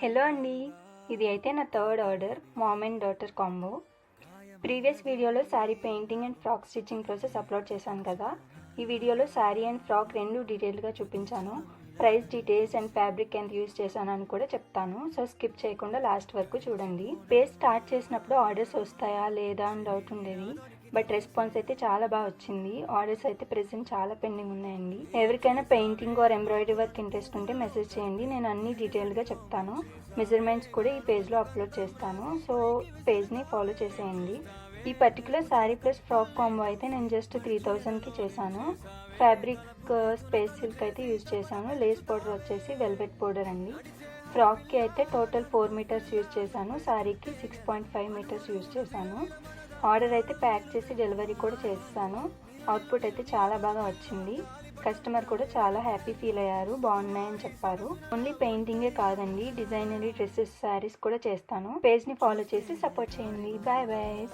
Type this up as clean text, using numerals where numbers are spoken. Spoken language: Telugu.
హలో అండి, ఇది అయితే నా third order mom and daughter combo. Previous వీడియోలో sari painting and frock stitching process upload చేశాను కదా. ఈ వీడియోలో శారీ అండ్ ఫ్రాక్ రెండు డీటెయిల్గా చూపించాను. ప్రైస్ డీటెయిల్స్ అండ్ ఫ్యాబ్రిక్ ఎంత యూజ్ చేశానని కూడా చెప్తాను. సో స్కిప్ చేయకుండా లాస్ట్ వరకు చూడండి. పేజ్ స్టార్ట్ చేసినప్పుడు ఆర్డర్స్ వస్తాయా లేదా అని డౌట్ ఉండేది, బట్ రెస్పాన్స్ అయితే చాలా బాగా వచ్చింది. ఆర్డర్స్ అయితే ప్రెసెంట్ చాలా పెండింగ్ ఉన్నాయండి. ఎవరికైనా painting or embroidery work interest ఉంటే మెసేజ్ చేయండి, నేను అన్ని డీటెయిల్గా చెప్తాను. మెజర్మెంట్స్ కూడా ఈ పేజ్లో అప్లోడ్ చేస్తాను, సో పేజ్ని ఫాలో చేసేయండి. ఈ particular sari plus frock combo అయితే నేను జస్ట్ 3000కి చేశాను. ఫ్యాబ్రిక్ స్పేస్ సిల్క్ అయితే యూజ్ చేశాను. లేస్ పౌడర్ వచ్చేసి వెల్వెట్ పౌడర్ అండి. ఫ్రాక్కి అయితే టోటల్ 4 మీటర్స్ యూజ్ చేశాను. శారీకి 6.5 మీటర్స్ యూజ్ చేశాను. ఆర్డర్ అయితే ప్యాక్ చేసి డెలివరీ కూడా చేస్తాను. అవుట్పుట్ అయితే చాలా బాగా వచ్చింది. కస్టమర్ కూడా చాలా హ్యాపీ ఫీల్ అయ్యారు, బాగున్నాయని చెప్పారు. ఓన్లీ పెయింటింగే కాదండి, డిజైనరీ డ్రెస్సెస్, శారీస్ కూడా చేస్తాను. పేజ్ని ఫాలో చేసి సపోర్ట్ చేయండి. Bye bye.